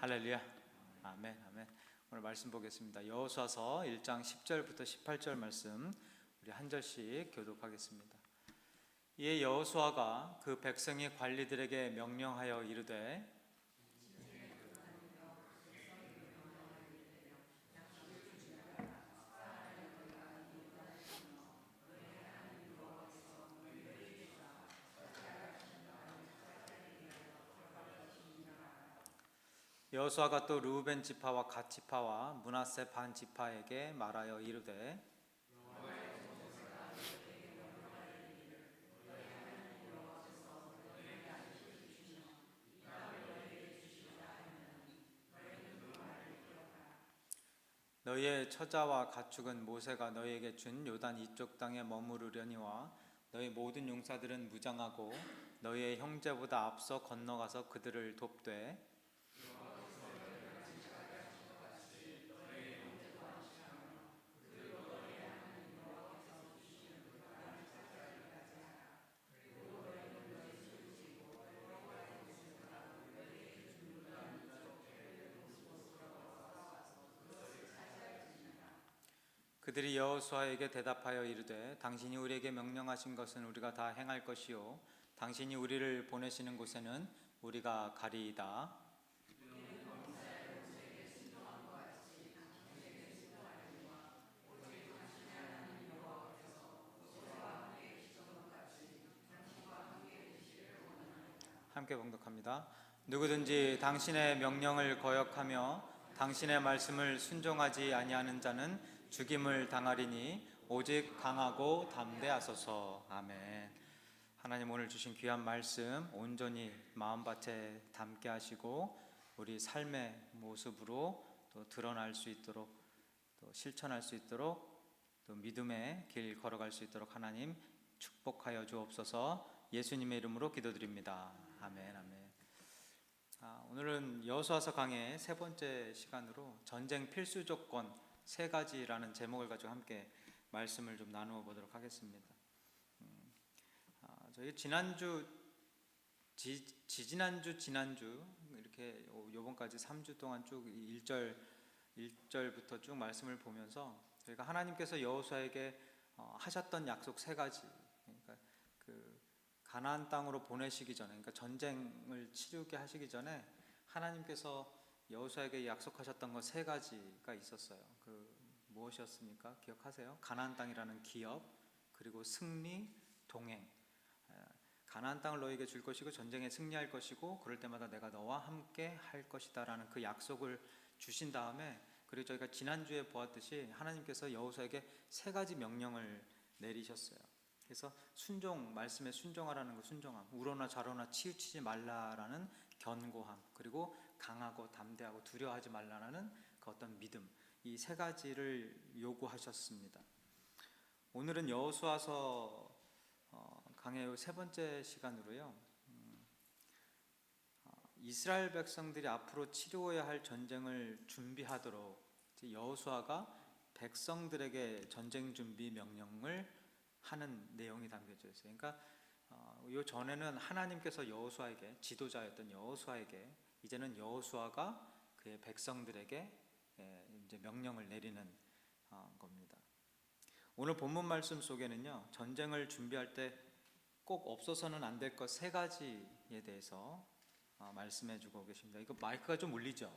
할렐루야. 아멘. 아멘. 오늘 말씀 보겠습니다. 여호수아서 1장 10절부터 18절 말씀 우리 한 절씩 교독하겠습니다. 이에 여호수아가 그 백성의 관리들에게 명령하여 이르되 여호수아가 또 르우벤 지파와 갓 지파와 므낫세 반 지파에게 말하여 이르되 너희의 처자와 가축은 모세가 너희에게 준 요단 이쪽 땅에 머무르려니와 너희 모든 용사들은 무장하고 너희의 형제보다 앞서 건너가서 그들을 돕되 그들이 여호수아에게 대답하여 이르되 당신이 우리에게 명령하신 것은 우리가 다 행할 것이요 당신이 우리를 보내시는 곳에는 우리가 가리이다. 함께 봉독합니다. 누구든지 당신의 명령을 거역하며 당신의 말씀을 순종하지 아니하는 자는 죽임을 당하리니 오직 강하고 담대하소서. 아멘. 하나님 오늘 주신 귀한 말씀 온전히 마음밭에 담게 하시고 우리 삶의 모습으로 또 드러날 수 있도록 또 실천할 수 있도록 또 믿음의 길 걸어갈 수 있도록 하나님 축복하여 주옵소서. 예수님의 이름으로 기도드립니다. 아멘. 아멘. 오늘은 여호수아서 강의 세 번째 시간으로 전쟁 필수 조건 세 가지라는 제목을 가지고 함께 말씀을 좀 나누어 보도록 하겠습니다. 저희 지난주, 지난주 이렇게 요번까지 3주 동안 쭉 1절부터 쭉 말씀을 보면서 저희가 하나님께서 여호수아에게 하셨던 약속 세 가지, 그러니까 그 가나안 땅으로 보내시기 전에, 그러니까 전쟁을 치르게 하시기 전에 하나님께서 여호수아에게 약속하셨던 것 세 가지가 있었어요. 그 무엇이었습니까? 기억하세요? 가나안 땅이라는 기업, 그리고 승리, 동행. 가나안 땅을 너에게 줄 것이고 전쟁에 승리할 것이고 그럴 때마다 내가 너와 함께 할 것이다 라는 그 약속을 주신 다음에, 그리고 저희가 지난주에 보았듯이 하나님께서 여호수아에게 세 가지 명령을 내리셨어요. 그래서 순종, 말씀에 순종하라는 거, 순종함, 우러나 좌로나 치우치지 말라라는 견고함, 그리고 강하고 담대하고 두려워하지 말라라는 그 어떤 믿음, 이 세 가지를 요구하셨습니다. 오늘은 여호수아서 강의 세 번째 시간으로요, 이스라엘 백성들이 앞으로 치루어야 할 전쟁을 준비하도록 여호수아가 백성들에게 전쟁 준비 명령을 하는 내용이 담겨져 있어요. 그러니까 이 전에는 하나님께서 여호수아에게, 지도자였던 여호수아에게, 이제는 여호수아가 그의 백성들에게 이제 명령을 내리는 겁니다. 오늘 본문 말씀 속에는요, 전쟁을 준비할 때 꼭 없어서는 안 될 것 세 가지에 대해서 말씀해 주고 계십니다. 이거 마이크가 좀 울리죠?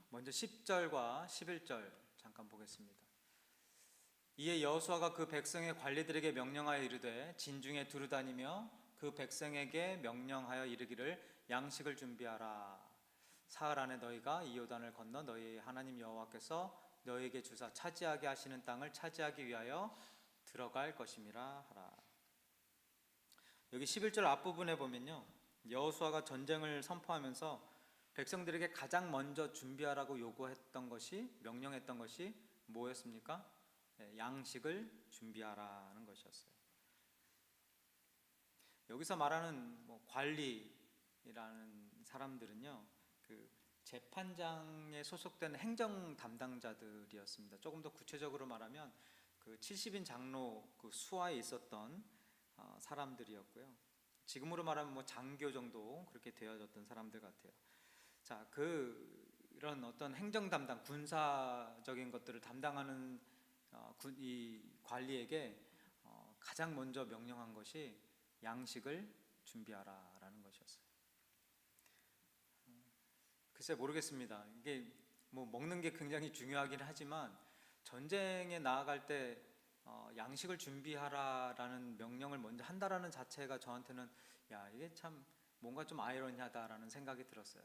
먼저 10절과 11절 잠깐 보겠습니다. 이에 여호수아가 그 백성의 관리들에게 명령하여 이르되 진중에 두루다니며 그 백성에게 명령하여 이르기를 양식을 준비하라. 사흘 안에 너희가 이 요단을 건너 너희 하나님 여호와께서 너희에게 주사 차지하게 하시는 땅을 차지하기 위하여 들어갈 것임이라 하라. 여기 11절 앞부분에 보면요, 여호수아가 전쟁을 선포하면서 백성들에게 가장 먼저 준비하라고 요구했던 것이, 명령했던 것이 뭐였습니까? 양식을 준비하라는 것이었어요. 여기서 말하는 관리라는 사람들은요, 그 재판장에 소속된 행정 담당자들이었습니다. 조금 더 구체적으로 말하면 그 70인 장로 그 수하에 있었던 사람들이었고요. 지금으로 말하면 뭐 장교 정도 그렇게 되어졌던 사람들 같아요. 자, 이런 어떤 행정 담당, 군사적인 것들을 담당하는 이 관리에게 가장 먼저 명령한 것이 양식을 준비하라라는 것이었어요. 글쎄 모르겠습니다. 이게 뭐 먹는 게 굉장히 중요하긴 하지만 전쟁에 나아갈 때 양식을 준비하라라는 명령을 먼저 한다라는 자체가 저한테는 이게 참 뭔가 좀 아이러니하다라는 생각이 들었어요.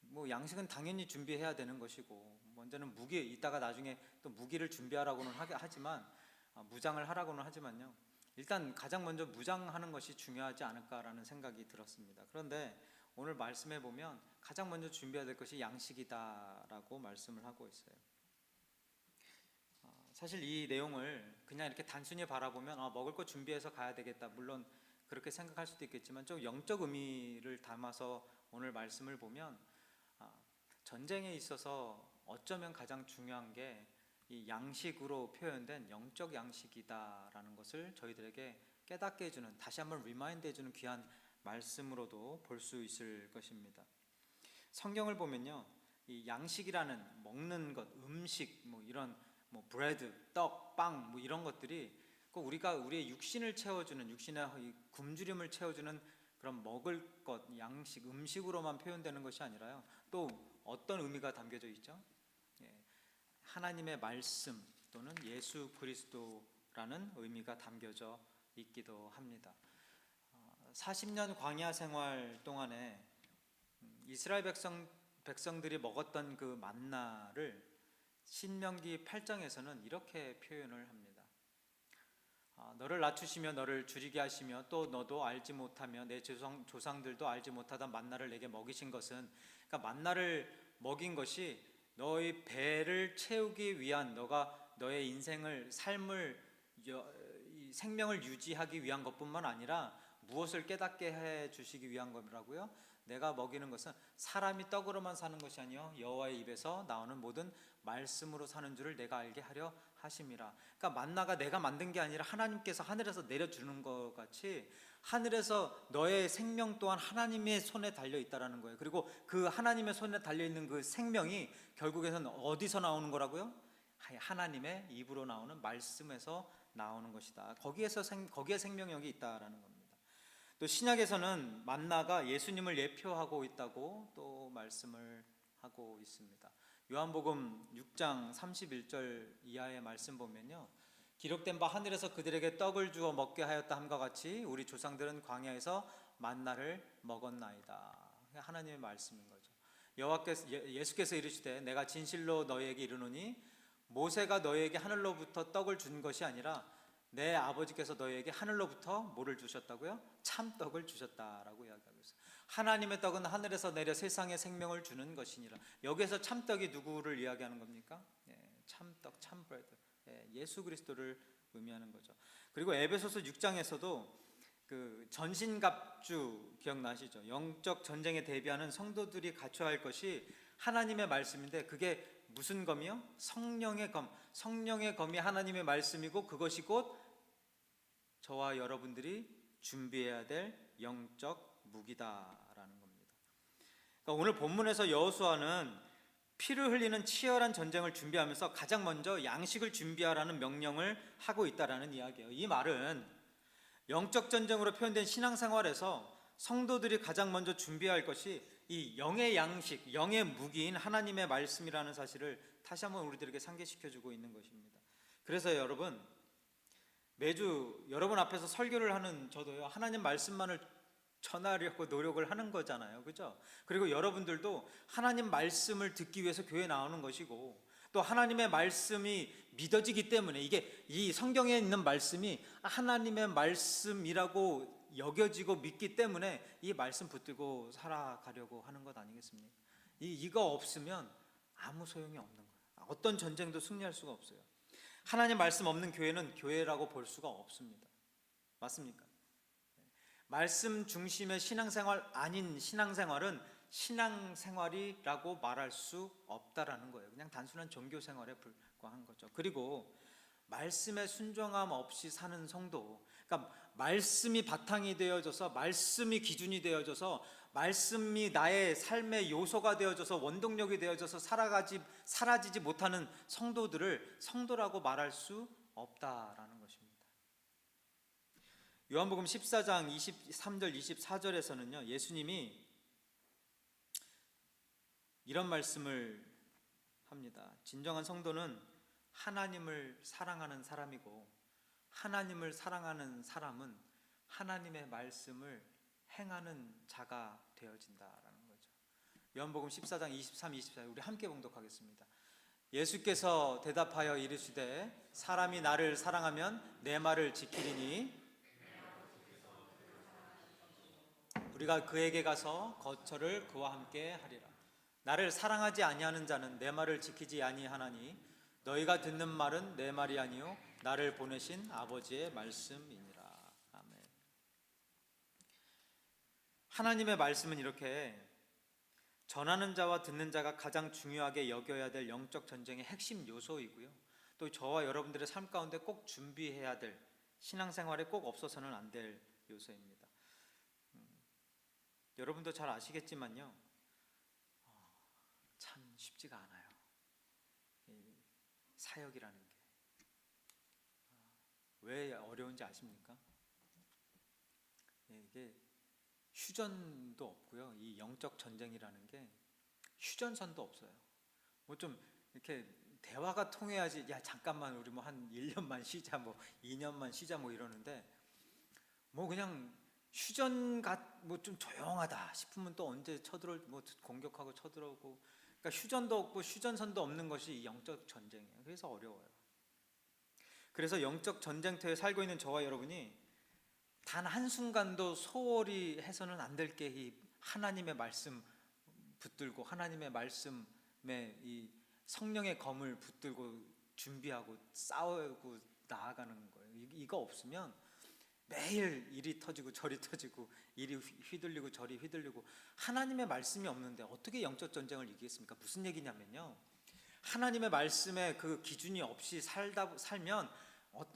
뭐 양식은 당연히 준비해야 되는 것이고 먼저는 이따가 나중에 또 무기를 준비하라고는 하지만 무장을 하라고는 하지만요. 일단 가장 먼저 무장하는 것이 중요하지 않을까라는 생각이 들었습니다. 그런데 오늘 말씀해 보면 가장 먼저 준비해야 될 것이 양식이다라고 말씀을 하고 있어요. 사실 이 내용을 그냥 이렇게 단순히 바라보면 먹을 거 준비해서 가야 되겠다, 물론 그렇게 생각할 수도 있겠지만 좀 영적 의미를 담아서 오늘 말씀을 보면 전쟁에 있어서 어쩌면 가장 중요한 게 이 양식으로 표현된 영적 양식이다라는 것을 저희들에게 깨닫게 해주는, 다시 한번 리마인드 해주는 귀한 말씀으로도 볼 수 있을 것입니다. 성경을 보면요, 이 양식이라는 먹는 것, 음식, 뭐 이런 뭐 브레드, 떡, 빵, 뭐 이런 것들이 꼭 우리가 우리의 육신을 채워주는, 육신의 굶주림을 채워주는 그런 먹을 것, 양식, 음식으로만 표현되는 것이 아니라요, 또 어떤 의미가 담겨져 있죠? 하나님의 말씀 또는 예수 그리스도라는 의미가 담겨져 있기도 합니다. 40년 광야 생활 동안에 이스라엘 백성들이 먹었던 그 만나를 신명기 8장에서는 이렇게 표현을 합니다. 너를 낮추시며 너를 줄이게 하시며 또 너도 알지 못하며 내 조상들도 알지 못하던 만나를 내게 먹이신 것은, 그러니까 만나를 먹인 것이 너의 배를 채우기 위한, 너가 너의 인생을, 삶을, 생명을 유지하기 위한 것뿐만 아니라 무엇을 깨닫게 해 주시기 위한 거라고요? 내가 먹이는 것은 사람이 떡으로만 사는 것이 아니요 여호와의 입에서 나오는 모든 말씀으로 사는 줄을 내가 알게 하려 하심이라. 그러니까 만나가 내가 만든 게 아니라 하나님께서 하늘에서 내려주는 것 같이 하늘에서 너의 생명 또한 하나님의 손에 달려 있다라는 거예요. 그리고 그 하나님의 손에 달려 있는 그 생명이 결국에는 어디서 나오는 거라고요? 하나님의 입으로 나오는 말씀에서 나오는 것이다. 거기에 생명력이 있다라는 겁니다. 또 신약에서는 만나가 예수님을 예표하고 있다고 또 말씀을 하고 있습니다. 요한복음 6장 31절 이하의 말씀 보면요, 기록된 바 하늘에서 그들에게 떡을 주어 먹게 하였다 함과 같이 우리 조상들은 광야에서 만나를 먹었나이다. 하나님의 말씀인 거죠. 예수께서 이르시되 내가 진실로 너희에게 이르노니 모세가 너희에게 하늘로부터 떡을 준 것이 아니라 내 아버지께서 너희에게 하늘로부터 뭐를 주셨다고요? 참떡을 주셨다라고 이야기하고 있어요. 하나님의 떡은 하늘에서 내려 세상에 생명을 주는 것이니라. 여기에서 참떡이 누구를 이야기하는 겁니까? 참떡, 참브레드, 예수 그리스도를 의미하는 거죠. 그리고 에베소서 6장에서도 그 전신갑주 기억나시죠? 영적 전쟁에 대비하는 성도들이 갖춰야 할 것이 하나님의 말씀인데, 그게 무슨 검이요? 성령의 검. 성령의 검이 하나님의 말씀이고 그것이 곧 저와 여러분들이 준비해야 될 영적 무기다라는 겁니다. 그러니까 오늘 본문에서 여호수아는 피를 흘리는 치열한 전쟁을 준비하면서 가장 먼저 양식을 준비하라는 명령을 하고 있다라는 이야기예요. 이 말은 영적 전쟁으로 표현된 신앙생활에서 성도들이 가장 먼저 준비할 것이 이 영의 양식, 영의 무기인 하나님의 말씀이라는 사실을 다시 한번 우리들에게 상기시켜주고 있는 것입니다. 그래서 여러분, 매주 여러분 앞에서 설교를 하는 저도요, 하나님 말씀만을 전하려고 노력을 하는 거잖아요, 그죠? 그리고 여러분들도 하나님 말씀을 듣기 위해서 교회에 나오는 것이고, 또 하나님의 말씀이 믿어지기 때문에, 이게 이 성경에 있는 말씀이 하나님의 말씀이라고 여겨지고 믿기 때문에 이 말씀 붙들고 살아가려고 하는 것 아니겠습니까? 이거 없으면 아무 소용이 없는 거예요. 어떤 전쟁도 승리할 수가 없어요. 하나님 말씀 없는 교회는 교회라고 볼 수가 없습니다. 맞습니까? 말씀 중심의 신앙생활 아닌 신앙생활은 신앙생활이라고 말할 수 없다라는 거예요. 그냥 단순한 종교생활에 불과한 거죠. 그리고 말씀에 순종함 없이 사는 성도, 그러니까 말씀이 바탕이 되어져서, 말씀이 기준이 되어져서, 말씀이 나의 삶의 요소가 되어져서, 원동력이 되어져서 사라지지 못하는 성도들을 성도라고 말할 수 없다라는 것입니다. 요한복음 14장 23절 24절에서는요, 예수님이 이런 말씀을 합니다. 진정한 성도는 하나님을 사랑하는 사람이고, 하나님을 사랑하는 사람은 하나님의 말씀을 행하는 자가 되어진다라는 거죠. 요한복음 14장 23, 24 우리 함께 봉독하겠습니다. 예수께서 대답하여 이르시되 사람이 나를 사랑하면 내 말을 지키리니 우리가 그에게 가서 거처를 그와 함께 하리라. 나를 사랑하지 아니하는 자는 내 말을 지키지 아니하나니 너희가 듣는 말은 내 말이 아니요 나를 보내신 아버지의 말씀이니라. 아멘. 하나님의 말씀은 이렇게 전하는 자와 듣는 자가 가장 중요하게 여겨야 될 영적 전쟁의 핵심 요소이고요, 또 저와 여러분들의 삶 가운데 꼭 준비해야 될, 신앙생활에 꼭 없어서는 안 될 요소입니다. 여러분도 잘 아시겠지만요, 참 쉽지가 않아요. 사역이라는 게 왜 어려운지 아십니까? 이게 휴전도 없고요, 이 영적 전쟁이라는 게 휴전선도 없어요. 뭐 좀 이렇게 대화가 통해야지, 야 잠깐만 우리 뭐 한 1년만 쉬자, 뭐 2년만 쉬자, 뭐 이러는데, 뭐 그냥 휴전가 뭐 좀 조용하다 싶으면 또 언제 쳐들어올, 뭐 공격하고 쳐들어오고, 그러니까 휴전도 없고 휴전선도 없는 것이 이 영적 전쟁이에요. 그래서 어려워요. 그래서 영적 전쟁터에 살고 있는 저와 여러분이 단 한순간도 소홀히 해서는 안 될 게 이 하나님의 말씀 붙들고, 하나님의 말씀에 이 성령의 검을 붙들고 준비하고 싸우고 나아가는 거예요. 이거 없으면 매일 이리 터지고 저리 터지고, 이리 휘둘리고 저리 휘둘리고, 하나님의 말씀이 없는데 어떻게 영적 전쟁을 이기겠습니까? 무슨 얘기냐면요, 하나님의 말씀에 그 기준이 없이 살면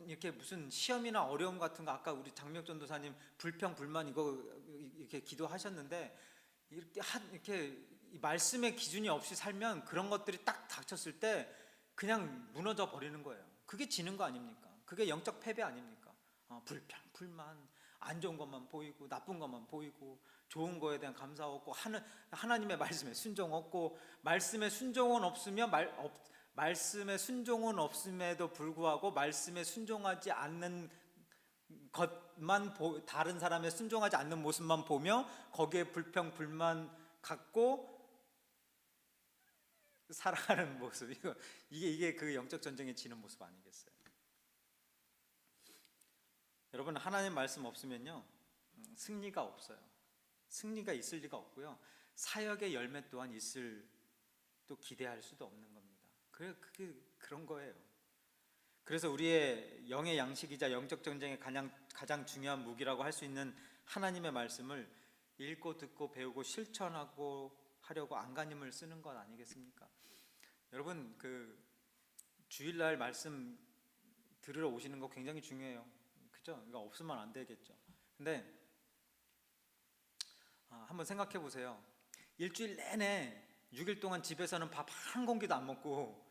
이렇게 무슨 시험이나 어려움 같은 거, 아까 우리 장명 전도사님 불평 불만 이거 이렇게 기도하셨는데, 이렇게 이 말씀의 기준이 없이 살면 그런 것들이 딱 닥쳤을 때 그냥 무너져 버리는 거예요. 그게 지는 거 아닙니까? 그게 영적 패배 아닙니까? 불평 불만, 안 좋은 것만 보이고 나쁜 것만 보이고, 좋은 거에 대한 감사 없고, 하나님의 말씀에 순종 없고, 말씀에 순종은 없으면 말씀에 순종은 없음에도 불구하고 말씀에 순종하지 않는 것만 다른 사람의 순종하지 않는 모습만 보며 거기에 불평 불만 갖고 살아가는 모습, 이게 그 영적 전쟁에 지는 모습 아니겠어요? 여러분, 하나님 말씀 없으면요, 승리가 없어요. 승리가 있을 리가 없고요, 사역의 열매 또한 또 기대할 수도 없는 겁니다. 그게 그런 거예요. 그래서 우리의 영의 양식이자 영적 전쟁의 가장 중요한 무기라고 할 수 있는 하나님의 말씀을 읽고 듣고 배우고 실천하고 하려고 안간힘을 쓰는 것 아니겠습니까? 여러분, 그 주일날 말씀 들으러 오시는 거 굉장히 중요해요. 그죠? 이거 없으면 안 되겠죠. 근데 한번 생각해 보세요. 일주일 내내 6일 동안 집에서는 밥 한 공기도 안 먹고,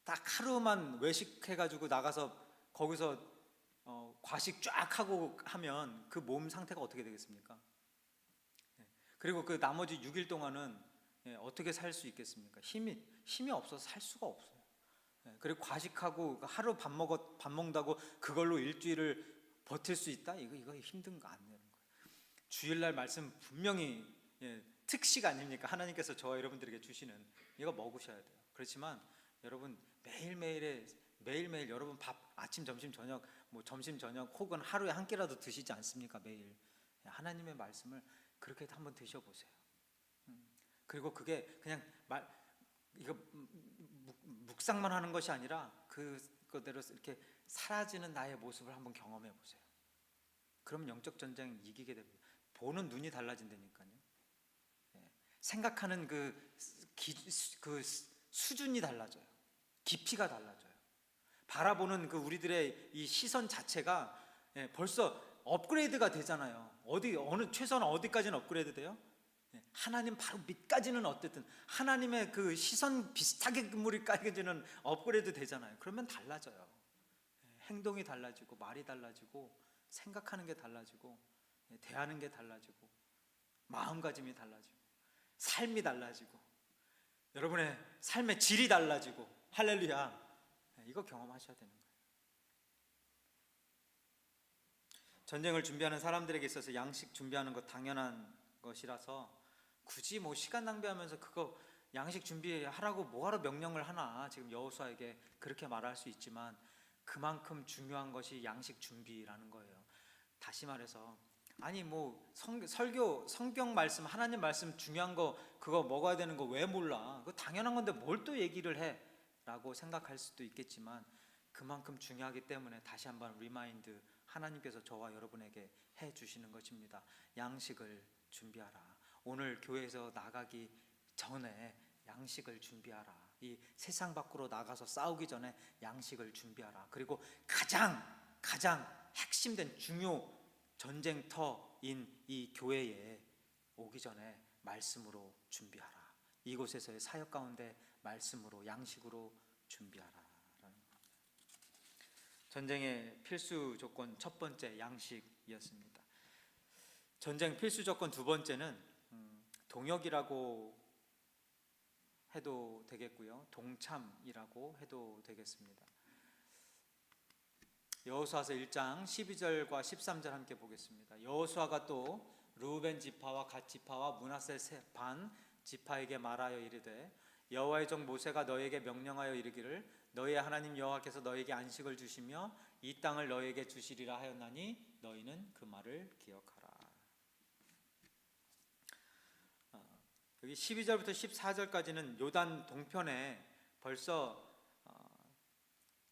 딱 하루만 외식해가지고 나가서 거기서 과식 쫙 하고 하면 그 몸 상태가 어떻게 되겠습니까? 그리고 그 나머지 6일 동안은 어떻게 살 수 있겠습니까? 힘이 없어서 살 수가 없어요. 그리고 과식하고 하루 밥 먹는다고 그걸로 일주일을 버틸 수 있다? 이거 힘든 거 아니에요. 주일날 말씀 분명히 특식 아닙니까? 하나님께서 저와 여러분들에게 주시는, 이거 먹으셔야 돼요. 그렇지만 여러분, 매일매일 여러분 밥 아침 점심 저녁, 뭐 점심 저녁 혹은 하루에 한 끼라도 드시지 않습니까? 매일 하나님의 말씀을 그렇게 한번 드셔보세요. 그리고 그게 그냥 이거 묵상만 하는 것이 아니라 그거대로 이렇게 사라지는 나의 모습을 한번 경험해 보세요. 그러면 영적 전쟁 이기게 됩니다. 보는 눈이 달라진다니까요. 생각하는 그 수준이 달라져요. 깊이가 달라져요. 바라보는 그 우리들의 이 시선 자체가 벌써 업그레이드가 되잖아요. 어느 최소한 어디까지는 업그레이드 돼요? 하나님 바로 밑까지는 어쨌든 하나님의 그 시선 비슷하게 물이 깔겨지는 업그레이드 되잖아요. 그러면 달라져요. 행동이 달라지고 말이 달라지고 생각하는 게 달라지고 대하는 게 달라지고 마음가짐이 달라지고 삶이 달라지고 여러분의 삶의 질이 달라지고 할렐루야. 이거 경험하셔야 되는 거예요. 전쟁을 준비하는 사람들에게 있어서 양식 준비하는 거 당연한 것이라서 굳이 뭐 시간 낭비하면서 그거 양식 준비하라고 뭐하러 명령을 하나, 지금 여호수아에게 그렇게 말할 수 있지만 그만큼 중요한 것이 양식 준비라는 거예요. 다시 말해서 아니 뭐 성경 말씀, 하나님 말씀 중요한 거 그거 먹어야 되는 거 왜 몰라? 그거 당연한 건데 뭘 또 얘기를 해? 라고 생각할 수도 있겠지만 그만큼 중요하기 때문에 다시 한번 리마인드, 하나님께서 저와 여러분에게 해 주시는 것입니다. 양식을 준비하라. 오늘 교회에서 나가기 전에 양식을 준비하라. 이 세상 밖으로 나가서 싸우기 전에 양식을 준비하라. 그리고 가장 핵심된 중요 전쟁터인 이 교회에 오기 전에 말씀으로 준비하라. 이곳에서의 사역 가운데 말씀으로, 양식으로 준비하라. 전쟁의 필수 조건 첫 번째 양식이었습니다. 전쟁 필수 조건 두 번째는 동역이라고 해도 되겠고요, 동참이라고 해도 되겠습니다. 여호수아서 1장 12절과 13절 함께 보겠습니다. 여호수아가 또 르우벤 지파와 갓 지파와 므낫세 반 지파에게 말하여 이르되 여호와의 종 모세가 너에게 명령하여 이르기를 너희의 하나님 여호와께서 너에게 안식을 주시며 이 땅을 너에게 주시리라 하였나니 너희는 그 말을 기억하라. 여기 12절부터 14절까지는 요단 동편에 벌써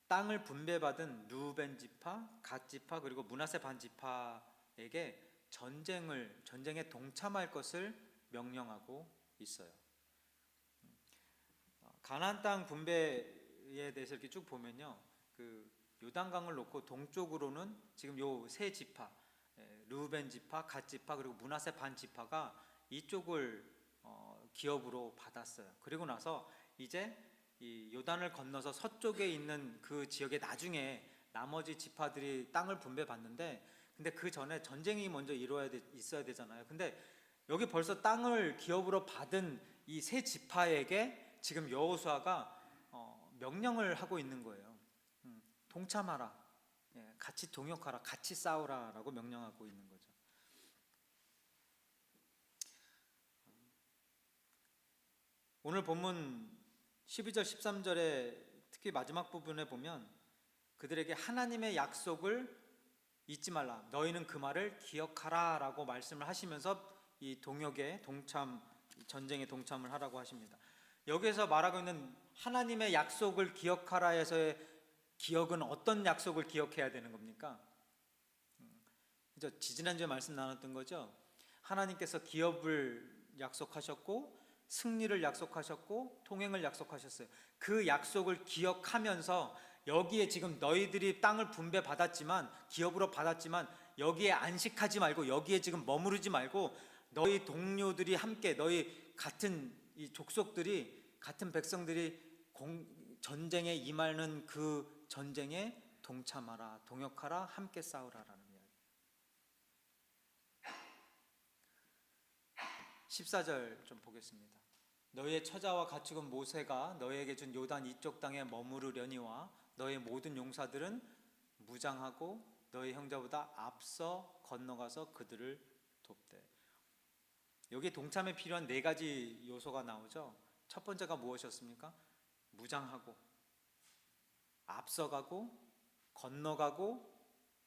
땅을 분배받은 르우벤 지파, 갓 지파 그리고 므낫세 반 지파에게 전쟁에 동참할 것을 명령하고 있어요. 가나안 땅 분배에 대해서 이렇게 쭉 보면요, 그 요단강을 놓고 동쪽으로는 지금 요 세 지파, 르우벤 지파, 갓 지파 그리고 므낫세 반 지파가 이쪽을 기업으로 받았어요. 그리고 나서 이제 이 요단을 건너서 서쪽에 있는 그 지역에 나중에 나머지 지파들이 땅을 분배받는데, 근데 그 전에 전쟁이 먼저 있어야 되잖아요. 근데 여기 벌써 땅을 기업으로 받은 이 세 지파에게 지금 여호수아가 명령을 하고 있는 거예요. 동참하라, 같이 동역하라, 같이 싸우라라고 명령하고 있는 거죠. 오늘 본문 12절 13절에 특히 마지막 부분에 보면 그들에게 하나님의 약속을 잊지 말라, 너희는 그 말을 기억하라 라고 말씀을 하시면서 이 동역에 동참, 전쟁에 동참을 하라고 하십니다. 여기에서 말하고 있는 하나님의 약속을 기억하라에서의 기억은 어떤 약속을 기억해야 되는 겁니까? 지지난주에 말씀 나눴던 거죠. 하나님께서 기업을 약속하셨고 승리를 약속하셨고 통행을 약속하셨어요. 그 약속을 기억하면서 여기에 지금 너희들이 땅을 분배받았지만, 기업으로 받았지만 여기에 안식하지 말고, 여기에 지금 머무르지 말고 너희 동료들이 함께, 너희 같은 이 족속들이, 같은 백성들이 전쟁에 임하는 그 전쟁에 동참하라, 동역하라, 함께 싸우라라는 이야기. 14절 좀 보겠습니다. 너희의 처자와 가축은 모세가 너희에게 준 요단 이쪽 땅에 머무르려니와 너희 모든 용사들은 무장하고 너희 형제보다 앞서 건너가서 그들을 돕되. 여기 동참에 필요한 네 가지 요소가 나오죠. 첫 번째가 무엇이었습니까? 무장하고, 앞서가고, 건너가고,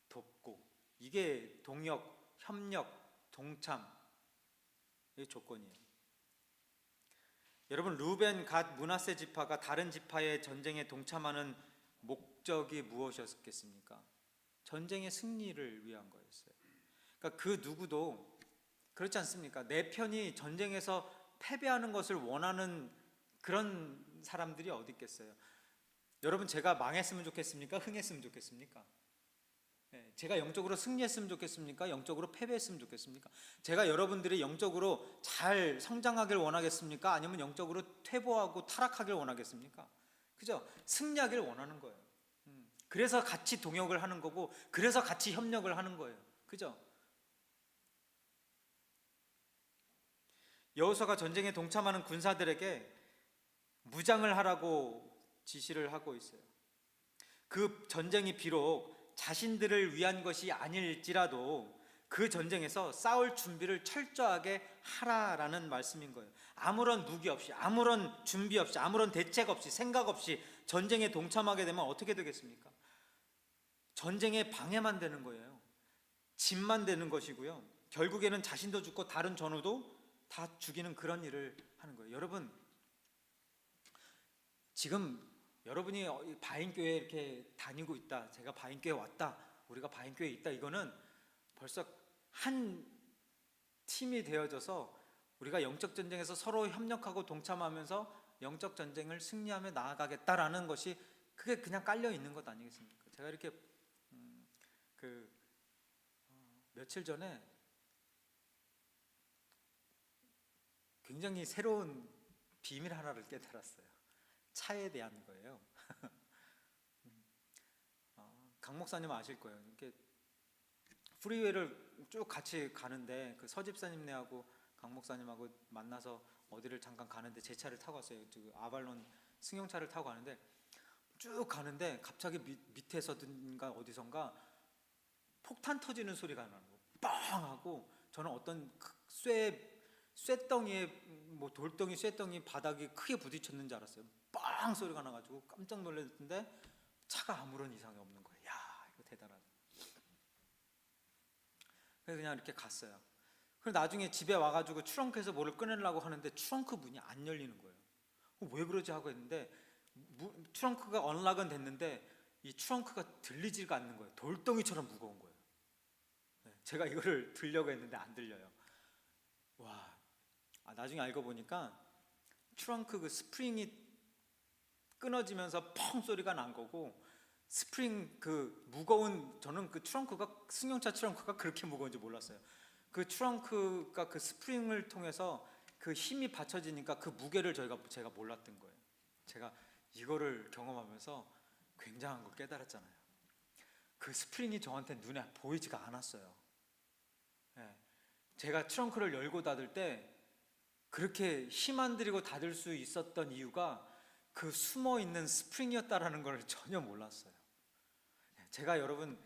돕고. 이게 동역, 협력, 동참의 조건이에요. 여러분, 루벤, 갓, 므낫세 지파가 다른 지파의 전쟁에 동참하는 목적이 무엇이었겠습니까? 전쟁의 승리를 위한 거였어요. 그러니까 그 누구도 그렇지 않습니까? 내 편이 전쟁에서 패배하는 것을 원하는 그런 사람들이 어디 있겠어요? 여러분, 제가 망했으면 좋겠습니까? 흥했으면 좋겠습니까? 예, 제가 영적으로 승리했으면 좋겠습니까? 영적으로 패배했으면 좋겠습니까? 제가 여러분들이 영적으로 잘 성장하길 원하겠습니까? 아니면 영적으로 퇴보하고 타락하길 원하겠습니까? 그죠? 승리하길 원하는 거예요. 그래서 같이 동역을 하는 거고, 그래서 같이 협력을 하는 거예요. 그죠? 여호수아가 전쟁에 동참하는 군사들에게 무장을 하라고 지시를 하고 있어요. 그 전쟁이 비록 자신들을 위한 것이 아닐지라도 그 전쟁에서 싸울 준비를 철저하게 하라라는 말씀인 거예요. 아무런 무기 없이, 아무런 준비 없이, 아무런 대책 없이, 생각 없이 전쟁에 동참하게 되면 어떻게 되겠습니까? 전쟁에 방해만 되는 거예요. 짐만 되는 것이고요. 결국에는 자신도 죽고 다른 전우도 다 죽이는 그런 일을 하는 거예요. 여러분, 지금 여러분이 바인교회에 이렇게 다니고 있다, 제가 바인교회에 왔다, 우리가 바인교회에 있다, 이거는 벌써 한 팀이 되어져서 우리가 영적 전쟁에서 서로 협력하고 동참하면서 영적 전쟁을 승리하며 나아가겠다라는 것이, 그게 그냥 깔려 있는 것 아니겠습니까? 제가 이렇게 그 며칠 전에 굉장히 새로운 비밀 하나를 깨달았어요. 차에 대한 거예요. 강 목사님 아실 거예요. 이렇게 프리웨이를 쭉 같이 가는데 그 서집사님네하고 강 목사님하고 만나서 어디를 잠깐 가는데 제 차를 타고 왔어요. 아발론 승용차를 타고 가는데 쭉 가는데 갑자기 밑에서든가 어디선가 폭탄 터지는 소리가 나는 거예요. 빵 하고, 저는 어떤 쇠덩이에 뭐 돌덩이, 쇠덩이 바닥이 크게 부딪혔는 줄 알았어요. 빵 소리가 나가지고 깜짝 놀랐는데 차가 아무런 이상이 없는 거예요. 야, 이거 대단하다. 그래서 그냥 이렇게 갔어요. 그래서 나중에 집에 와가지고 트렁크에서 뭐를 꺼내려고 하는데 트렁크 문이 안 열리는 거예요. 왜 그러지 하고 했는데 트렁크가 언락은 됐는데 이 트렁크가 들리지가 않는 거예요. 돌덩이처럼 무거운 거예요. 제가 이거를 들려고 했는데 안 들려요. 와, 나중에 알고 보니까 트렁크 그 스프링이 끊어지면서 펑 소리가 난 거고, 스프링 그 무거운, 저는 그 트렁크가, 승용차 트렁크가 그렇게 무거운지 몰랐어요. 그 트렁크가 그 스프링을 통해서 그 힘이 받쳐지니까 그 무게를 제가 몰랐던 거예요. 제가 이거를 경험하면서 굉장한 걸 깨달았잖아요. 그 스프링이 저한테 눈에 보이지가 않았어요. 제가 트렁크를 열고 닫을 때 그렇게 힘 안 들이고 닫을 수 있었던 이유가 그 숨어 있는 스프링이었다라는 걸 전혀 몰랐어요. 제가 여러분,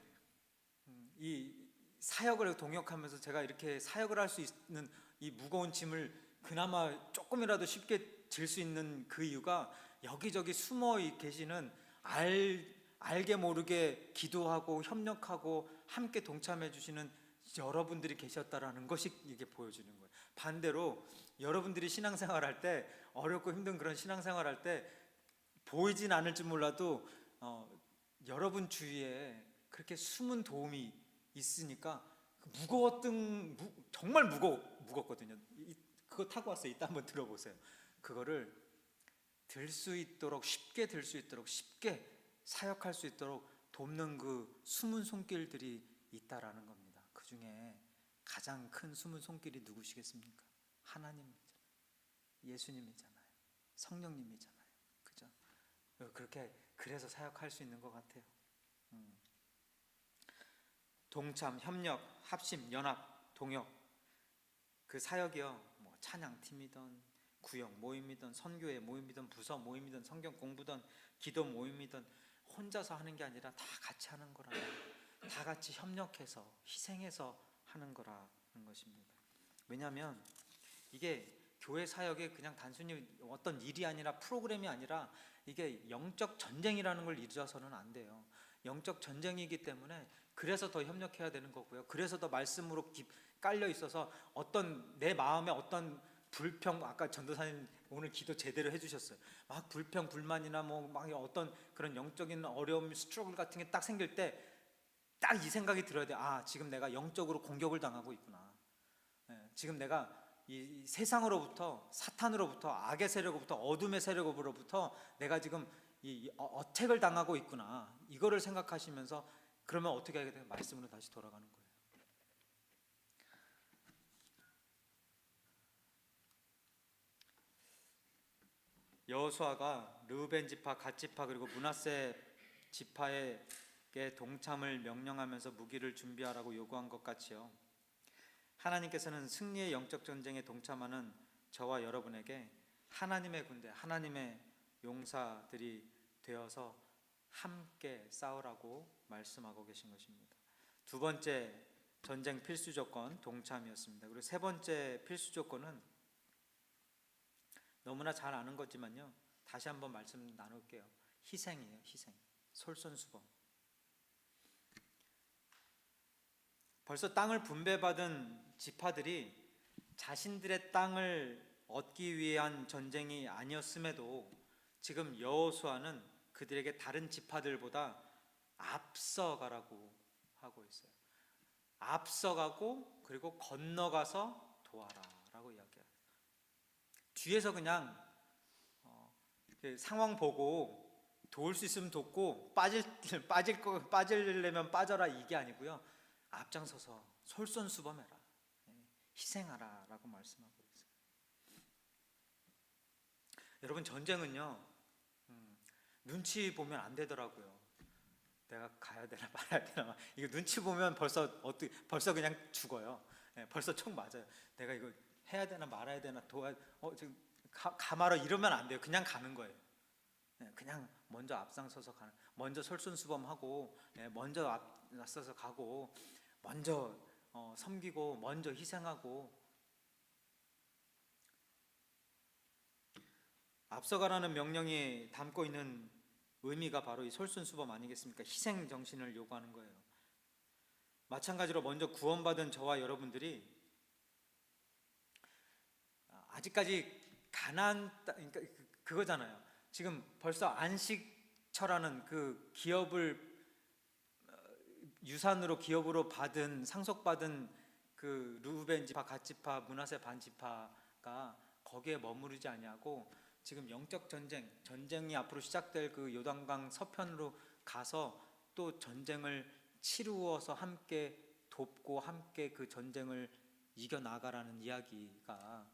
이 사역을 동역하면서 제가 이렇게 사역을 할 수 있는 이 무거운 짐을 그나마 조금이라도 쉽게 질 수 있는 그 이유가 여기저기 숨어 계시는 알게 모르게 기도하고 협력하고 함께 동참해 주시는 여러분들이 계셨다라는 것이 이게 보여주는 거예요. 반대로 여러분들이 신앙생활 할 때, 어렵고 힘든 그런 신앙생활 할 때 보이진 않을지 몰라도 여러분 주위에 그렇게 숨은 도움이 있으니까 정말 무겁거든요. 그거 타고 왔어요. 이따 한번 들어보세요. 그거를 들 수 있도록, 쉽게 들 수 있도록, 쉽게 사역할 수 있도록 돕는 그 숨은 손길들이 있다라는 겁니다. 그 중에 가장 큰 숨은 손길이 누구시겠습니까? 하나님이잖아요. 예수님이잖아요. 성령님이잖아요. 그죠? 그래서 사역할 수 있는 것 같아요. 동참, 협력, 합심, 연합, 동역, 그 사역이요, 뭐 찬양팀이든 구역 모임이든 선교회 모임이든 부서 모임이든 성경 공부든 기도 모임이든 혼자서 하는 게 아니라 다 같이 하는 거라, 다 같이 협력해서 희생해서 하는 거라는 것입니다. 왜냐하면 이게 교회 사역이 그냥 단순히 어떤 일이 아니라, 프로그램이 아니라, 이게 영적 전쟁이라는 걸 잊어서는 안 돼요. 영적 전쟁이기 때문에 그래서 더 협력해야 되는 거고요. 그래서 더 말씀으로 깔려 있어서 어떤 내 마음에 어떤 불평, 아까 전도사님 오늘 기도 제대로 해주셨어요. 막 불평, 불만이나 막 어떤 그런 영적인 어려움, 스트러글 같은 게 딱 생길 때 딱 이 생각이 들어야 돼. 지금 내가 영적으로 공격을 당하고 있구나. 지금 내가 이 세상으로부터, 사탄으로부터, 악의 세력으로부터, 어둠의 세력으로부터 내가 지금 어택을 당하고 있구나. 이거를 생각하시면서 그러면 어떻게 하게 돼요? 말씀으로 다시 돌아가는 거예요. 여호수아가 르우벤 지파, 갓 지파 그리고 므낫세 지파에게 동참을 명령하면서 무기를 준비하라고 요구한 것 같이요. 하나님께서는 승리의 영적 전쟁에 동참하는 저와 여러분에게 하나님의 군대, 하나님의 용사들이 되어서 함께 싸우라고 말씀하고 계신 것입니다. 두 번째 전쟁 필수 조건 동참이었습니다. 그리고 세 번째 필수 조건은 너무나 잘 아는 거지만요, 다시 한번 말씀 나눌게요. 희생이에요. 희생, 솔선수범. 벌써 땅을 분배받은 지파들이 자신들의 땅을 얻기 위한 전쟁이 아니었음에도 지금 여호수아는 그들에게 다른 지파들보다 앞서가라고 하고 있어요. 앞서가고 그리고 건너가서 도와라라고 이야기해요. 뒤에서 그냥 상황 보고 도울 수 있으면 돕고 빠지려면 빠져라, 이게 아니고요. 앞장서서 솔선수범해라, 희생하라라고 말씀하고 있어요. 여러분, 전쟁은요, 눈치 보면 안 되더라고요. 내가 가야 되나 말아야 되나, 이거 눈치 보면 벌써 그냥 죽어요. 벌써 총 맞아요. 내가 이거 해야 되나 말아야 되나, 지금 가마로 이러면 안 돼요. 그냥 가는 거예요. 그냥 먼저 앞장서서 가는, 먼저 솔선수범하고, 먼저 앞서서 가고, 먼저 섬기고, 먼저 희생하고. 앞서가라는 명령이 담고 있는 의미가 바로 이 솔선수범 아니겠습니까? 희생 정신을 요구하는 거예요. 마찬가지로 먼저 구원받은 저와 여러분들이 아직까지 그러니까 그거잖아요. 지금 벌써 안식처라는 그 기업을 유산으로 기업으로 받은, 상속받은 그 르우벤 지파, 갓 지파, 므낫세 반 지파가 거기에 머무르지 아니하고 지금 영적 전쟁이 앞으로 시작될 그 요단강 서편으로 가서 또 전쟁을 치루어서 함께 돕고 함께 그 전쟁을 이겨나가라는 이야기가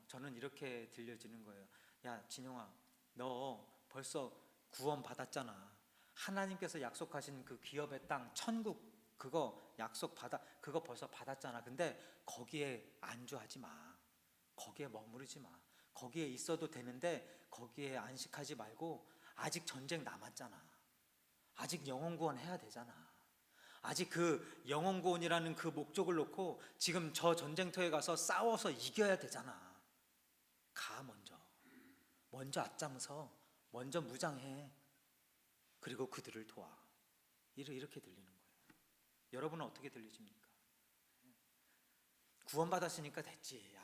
저는 이렇게 들려지는 거예요. 야, 진용아, 너 벌써 구원 받았잖아. 하나님께서 약속하신 그 기업의 땅, 천국, 그거 그거 벌써 받았잖아. 근데 거기에 안주하지 마. 거기에 머무르지 마. 거기에 있어도 되는데 거기에 안식하지 말고, 아직 전쟁 남았잖아. 아직 영혼 구원 해야 되잖아. 아직 그 영혼 구원이라는 그 목적을 놓고 지금 저 전쟁터에 가서 싸워서 이겨야 되잖아. 가, 먼저 앞장서, 먼저 무장해. 그리고 그들을 도와. 이렇게 들리는 거예요. 여러분은 어떻게 들리십니까? 구원받았으니까 됐지.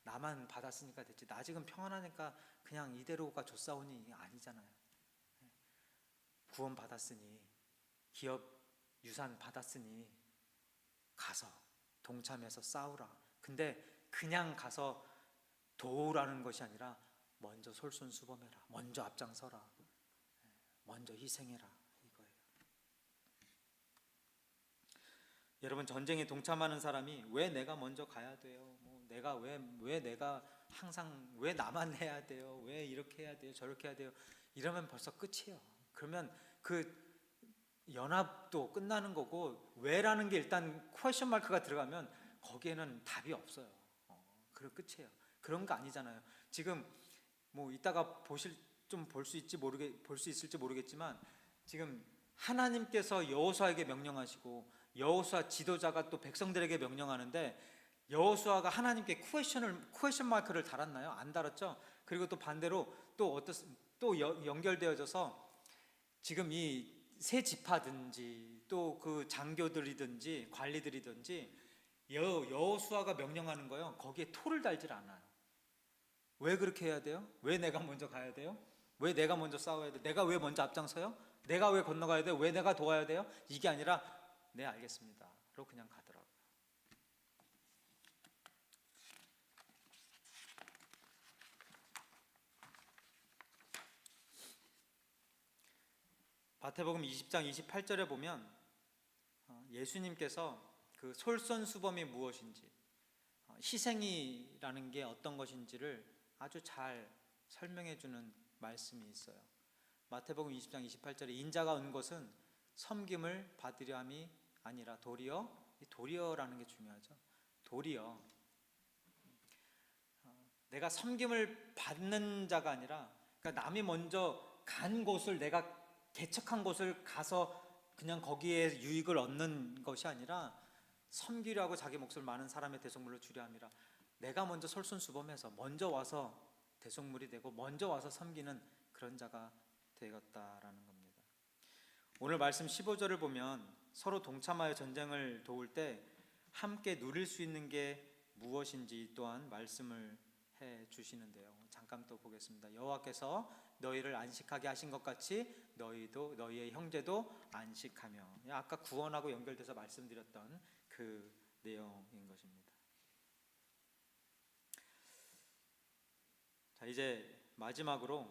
나만 받았으니까 됐지. 나 지금 평안하니까 그냥 이대로가 좋사오니, 아니잖아요. 구원받았으니, 기업 유산 받았으니 가서 동참해서 싸우라. 근데 그냥 가서 도우라는 것이 아니라 먼저 솔선수범해라. 먼저 앞장서라. 먼저 희생해라, 이거예요. 여러분, 전쟁에 동참하는 사람이 왜 내가 먼저 가야 돼요? 내가 왜 내가 항상 왜 나만 해야 돼요? 왜 이렇게 해야 돼요? 저렇게 해야 돼요? 이러면 벌써 끝이에요. 그러면 그 연합도 끝나는 거고, 왜라는 게 일단 퀘스천 마크가 들어가면 거기에는 답이 없어요. 그럼 끝이에요. 그런 거 아니잖아요. 지금 이따가 볼 수 있을지 모르겠지만, 지금 하나님께서 여호수아에게 명령하시고 여호수아 지도자가 또 백성들에게 명령하는데, 여호수아가 하나님께 퀘스천 마크를 달았나요? 안 달았죠. 그리고 또 반대로 또 연결되어져서 지금 이 세 지파든지 또 그 장교들이든지 관리들이든지 여호수아가 명령하는 거요, 거기에 토를 달질 않아요. 왜 그렇게 해야 돼요? 왜 내가 먼저 가야 돼요? 왜 내가 먼저 싸워야 돼요? 내가 왜 먼저 앞장서요? 내가 왜 건너가야 돼요? 왜 내가 도와야 돼요? 이게 아니라 네, 알겠습니다 로 그냥 가더라고요. 마태복음 20장 28절에 보면 예수님께서 그 솔선수범이 무엇인지, 희생이라는 게 어떤 것인지를 아주 잘 설명해 주는 말씀이 있어요. 마태복음 20장 28절에 인자가 온 것은 섬김을 받으려 함이 아니라 도리어, 이 도리어라는 게 중요하죠. 도리어, 내가 섬김을 받는 자가 아니라, 그러니까 남이 먼저 간 곳을, 내가 개척한 곳을 가서 그냥 거기에 유익을 얻는 것이 아니라 섬기려고 자기 몫을 많은 사람의 대속물로 주려 함이라. 내가 먼저 솔선수범해서 먼저 와서 대속물이 되고 먼저 와서 섬기는 그런 자가 되었다라는 겁니다. 오늘 말씀 15절을 보면 서로 동참하여 전쟁을 도울 때 함께 누릴 수 있는 게 무엇인지 또한 말씀을 해 주시는데요. 잠깐 또 보겠습니다. 여호와께서 너희를 안식하게 하신 것 같이 너희도 너희의 형제도 안식하며. 아까 구원하고 연결돼서 말씀드렸던 그 내용인 것입니다. 자, 이제 마지막으로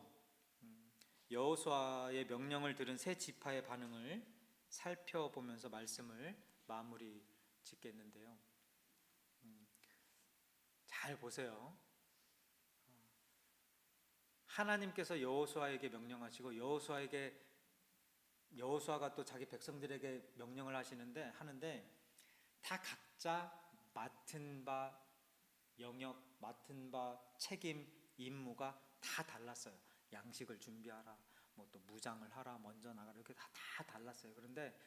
여호수아의 명령을 들은 세 지파의 반응을 살펴보면서 말씀을 마무리 짓겠는데요. 잘 보세요. 하나님께서 여호수아에게 명령하시고 여호수아가 또 자기 백성들에게 명령을 하는데 다 각자 맡은 바 영역, 맡은 바 책임, 임무가 다 달랐어요. 양식을 준비하라, 뭐 또 무장을 하라, 먼저 나가라, 이렇게 다 달랐어요. 그런데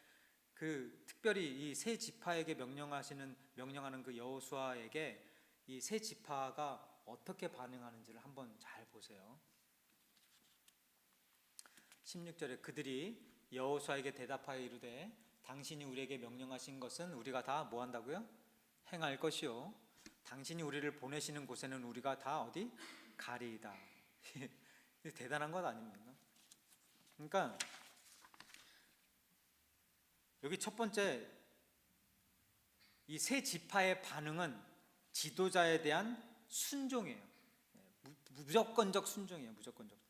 그 특별히 이 세 지파에게 명령하는 그 여호수아에게 이 세 지파가 어떻게 반응하는지를 한번 잘 보세요. 16절에 그들이 여호수아에게 대답하여 이르되 당신이 우리에게 명령하신 것은 우리가 다 뭐 한다고요? 행할 것이요 당신이 우리를 보내시는 곳에는 우리가 다 어디? 가리이다. 대단한 것 아닙니까? 그러니까 여기 첫 번째 이 세 지파의 반응은 지도자에 대한 순종이에요. 무조건적 순종이에요. 무조건적.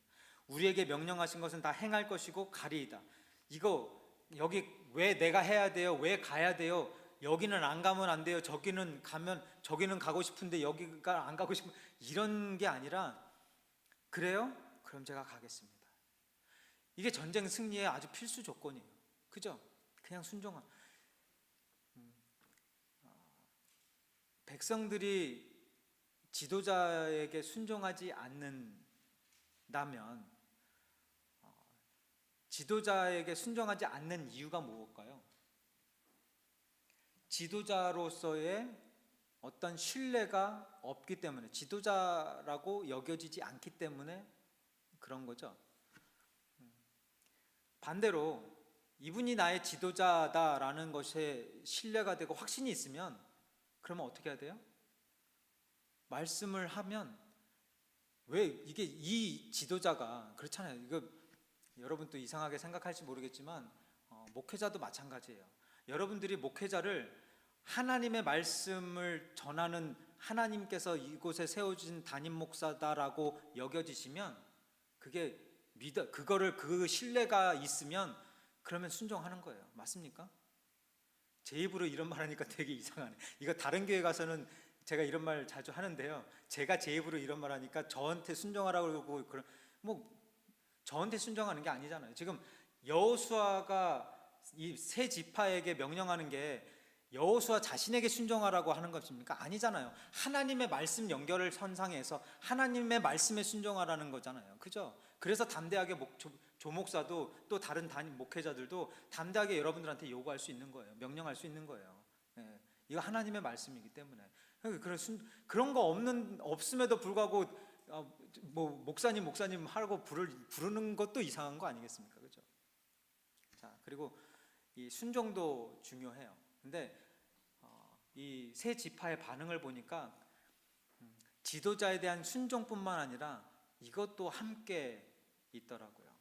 우리에게 명령하신 것은 다 행할 것이고 가리이다. 이거 여기 왜 내가 해야 돼요? 왜 가야 돼요? 여기는 안 가면 안 돼요. 저기는 가면 저기는 가고 싶은데 여기가 안 가고 싶은 이런 게 아니라 그래요? 그럼 제가 가겠습니다. 이게 전쟁 승리의 아주 필수 조건이에요. 그죠? 그냥 순종한. 백성들이 지도자에게 순종하지 않는다면 지도자에게 순종하지 않는 이유가 무엇일까요? 지도자로서의 어떤 신뢰가 없기 때문에, 지도자라고 여겨지지 않기 때문에 그런 거죠. 반대로 이분이 나의 지도자다라는 것에 신뢰가 되고 확신이 있으면 그러면 어떻게 해야 돼요? 말씀을 하면, 왜 이게 이 지도자가 그렇잖아요. 이거 여러분 또 이상하게 생각할지 모르겠지만 목회자도 마찬가지예요. 여러분들이 목회자를 하나님의 말씀을 전하는, 하나님께서 이곳에 세워주신 담임 목사다라고 여겨지시면 그거를 그 신뢰가 있으면 그러면 순종하는 거예요. 맞습니까? 제 입으로 이런 말 하니까 되게 이상하네. 이거 다른 교회 가서는 제가 이런 말 자주 하는데요. 제가 제 입으로 이런 말 하니까 저한테 순종하라고 그러고, 저한테 순종하는 게 아니잖아요. 지금 여호수아가 이 세 지파에게 명령하는 게 여호수아 자신에게 순종하라고 하는 것입니까? 아니잖아요. 하나님의 말씀 연결을 선상에서 하나님의 말씀에 순종하라는 거잖아요. 그죠? 그래서 담대하게 조목사도 또 다른 담임 목회자들도 담대하게 여러분들한테 요구할 수 있는 거예요. 명령할 수 있는 거예요. 예, 이거 하나님의 말씀이기 때문에. 그런 거 없음에도 불구하고 목사님 하고 부르는 것도 이상한 거 아니겠습니까? 그죠? 자, 그리고 이 순종도 중요해요. 근데 이 세 지파의 반응을 보니까 지도자에 대한 순종뿐만 아니라 이것도 함께 있더라고요.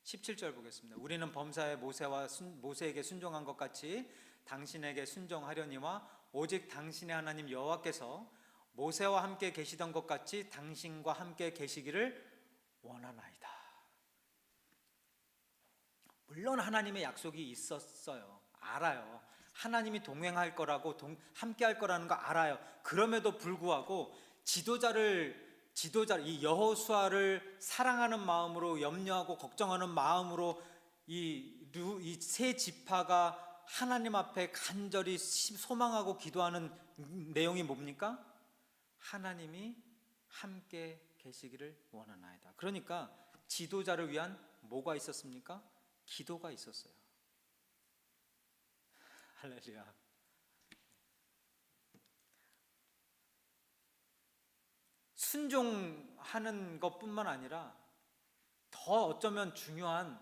17절 보겠습니다. 우리는 범사에 모세에게 순종한 것 같이 당신에게 순종하려니와 오직 당신의 하나님 여호와께서 모세와 함께 계시던 것 같이 당신과 함께 계시기를 원하나이다. 물론 하나님의 약속이 있었어요. 알아요. 하나님이 동행할 거라고 함께 할 거라는 거 알아요. 그럼에도 불구하고 이 여호수아를 사랑하는 마음으로, 염려하고 걱정하는 마음으로 이 세 지파가 하나님 앞에 간절히 소망하고 기도하는 내용이 뭡니까? 하나님이 함께 계시기를 원하나이다. 그러니까 지도자를 위한 뭐가 있었습니까? 기도가 있었어요. 할렐루야. 순종하는 것뿐만 아니라 더 어쩌면 중요한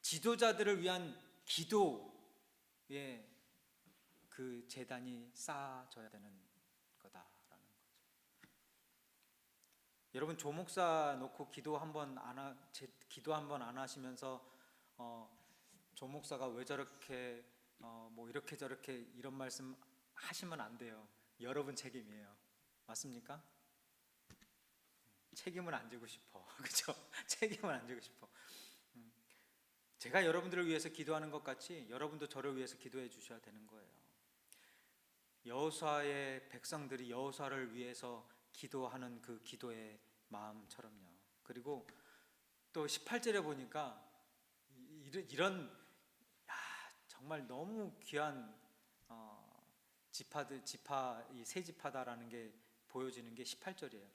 지도자들을 위한 기도의 그 재단이 쌓아져야 되는 거다라는 거죠. 여러분, 조목사 놓고 기도 한번 안 하시면서 조목사가 왜 저렇게 뭐 이렇게 저렇게 이런 말씀 하시면 안 돼요. 여러분 책임이에요. 맞습니까? 책임을 안 지고 싶어. 그죠? 책임을 안 지고 싶어. 제가 여러분들을 위해서 기도하는 것 같이 여러분도 저를 위해서 기도해 주셔야 되는 거예요. 여호수아의 백성들이 여호수아를 위해서 기도하는 그 기도의 마음처럼요. 그리고 또 18절에 보니까 이런 정말 너무 귀한 이 세 지파다라는 게 보여지는 게 18절이에요.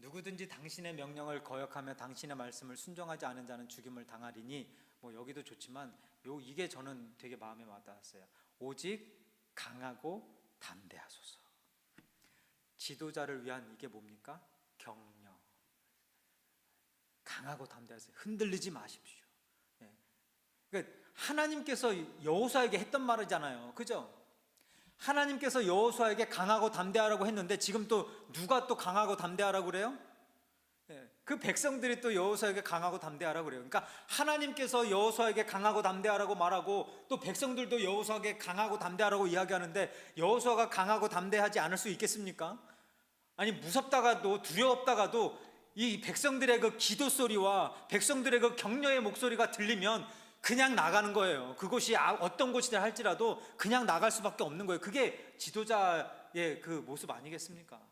누구든지 당신의 명령을 거역하며 당신의 말씀을 순종하지 않은 자는 죽임을 당하리니, 뭐 여기도 좋지만 이게 저는 되게 마음에 와닿았어요. 오직 강하고 담대하소서. 지도자를 위한 이게 뭡니까? 격려. 강하고 담대하세요. 흔들리지 마십시오. 그러니까 하나님께서 여호수아에게 했던 말이잖아요. 그죠? 하나님께서 여호수아에게 강하고 담대하라고 했는데 지금 또 누가 또 강하고 담대하라고 그래요? 그 백성들이 또 여호수아에게 강하고 담대하라고 그래요. 그러니까 하나님께서 여호수아에게 강하고 담대하라고 말하고 또 백성들도 여호수아에게 강하고 담대하라고 이야기하는데 여호수아가 강하고 담대하지 않을 수 있겠습니까? 아니, 무섭다가도 두려웠다가도 이 백성들의 그 기도 소리와 백성들의 그 격려의 목소리가 들리면 그냥 나가는 거예요. 그곳이 어떤 곳이라 할지라도 그냥 나갈 수밖에 없는 거예요. 그게 지도자의 그 모습 아니겠습니까?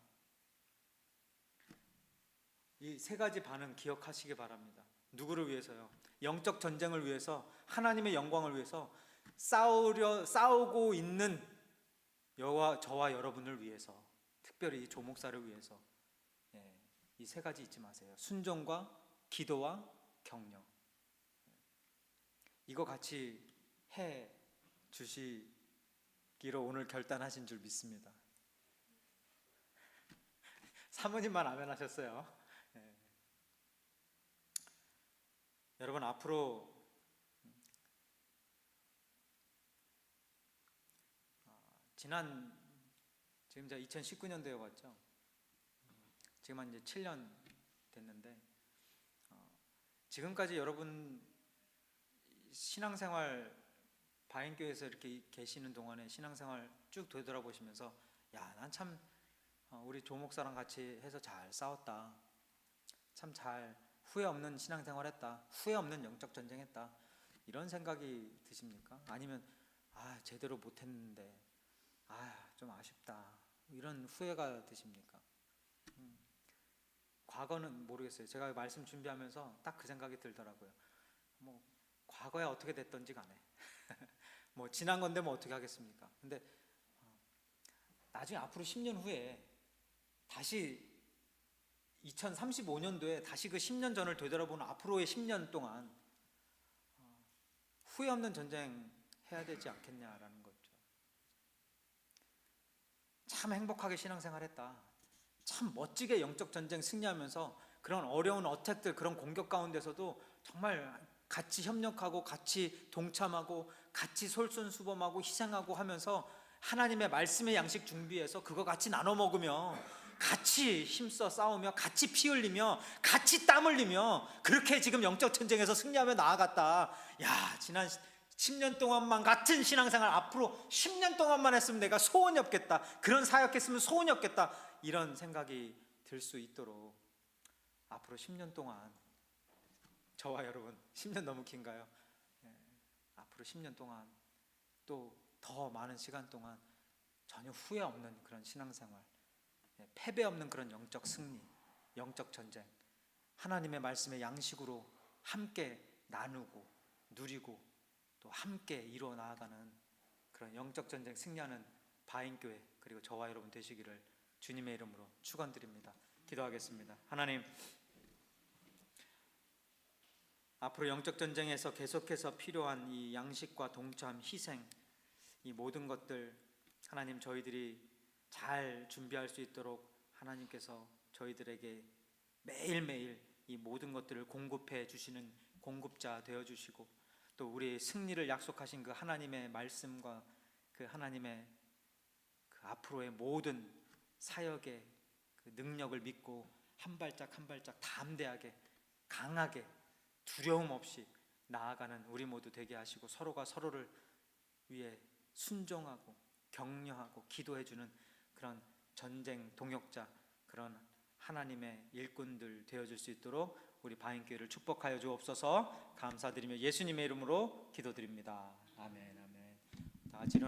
이 세 가지 반응 기억하시기 바랍니다. 누구를 위해서요? 영적 전쟁을 위해서, 하나님의 영광을 위해서 싸우고 있는 저와 여러분을 위해서, 특별히 이 조목사를 위해서, 이 세 가지 잊지 마세요. 순종과 기도와 격려. 이거 같이 해 주시기로 오늘 결단하신 줄 믿습니다. 사모님만 아멘 하셨어요. 여러분, 앞으로 지금 이제 2019년도에 왔죠. 지금 한 이제 7년 됐는데 지금까지 여러분 신앙생활, 바인교회에서 이렇게 계시는 동안에 신앙생활 쭉 되돌아보시면서 난 참 우리 조목사랑 같이 해서 잘 싸웠다, 참 잘 후회 없는 신앙생활했다, 후회 없는 영적 전쟁했다, 이런 생각이 드십니까? 아니면 제대로 못했는데 좀 아쉽다, 이런 후회가 드십니까? 과거는 모르겠어요. 제가 말씀 준비하면서 딱 그 생각이 들더라고요. 뭐 과거에 어떻게 됐던지 간에 뭐 지난 건데 뭐 어떻게 하겠습니까? 근데 나중에 앞으로 10년 후에 다시 2035년도에 다시 그 10년 전을 되돌아보는 앞으로의 10년 동안 후회 없는 전쟁 해야 되지 않겠냐라는 거죠. 참 행복하게 신앙생활했다, 참 멋지게 영적 전쟁 승리하면서 그런 어려운 어택들, 그런 공격 가운데서도 정말 같이 협력하고 같이 동참하고 같이 솔선수범하고 희생하고 하면서 하나님의 말씀의 양식 준비해서 그거 같이 나눠 먹으며 같이 힘써 싸우며 같이 피 흘리며 같이 땀 흘리며 그렇게 지금 영적 전쟁에서 승리하며 나아갔다. 지난 10년 동안만 같은 신앙생활 앞으로 10년 동안만 했으면 내가 소원이 없겠다, 그런 사역했으면 소원이 없겠다, 이런 생각이 들 수 있도록 앞으로 10년 동안 저와 여러분, 10년 너무 긴가요? 앞으로 10년 동안 또 더 많은 시간 동안 전혀 후회 없는 그런 신앙생활, 패배 없는 그런 영적 승리, 영적 전쟁, 하나님의 말씀의 양식으로 함께 나누고 누리고 또 함께 이루어 나아가는 그런 영적 전쟁 승리하는 바인교회 그리고 저와 여러분 되시기를 주님의 이름으로 축원드립니다. 기도하겠습니다. 하나님, 앞으로 영적 전쟁에서 계속해서 필요한 이 양식과 동참, 희생, 이 모든 것들 하나님 저희들이 잘 준비할 수 있도록 하나님께서 저희들에게 매일매일 이 모든 것들을 공급해 주시는 공급자 되어 주시고 또 우리의 승리를 약속하신 그 하나님의 말씀과 그 하나님의 그 앞으로의 모든 사역의 그 능력을 믿고 한 발짝 한 발짝 담대하게 강하게 두려움 없이 나아가는 우리 모두 되게 하시고 서로가 서로를 위해 순종하고 격려하고 기도해주는 그런 전쟁 동역자, 그런 하나님의 일꾼들 되어줄 수 있도록 우리 바인교회를 축복하여 주옵소서. 감사드리며 예수님의 이름으로 기도드립니다. 아멘. 아멘. 다 같이 일어나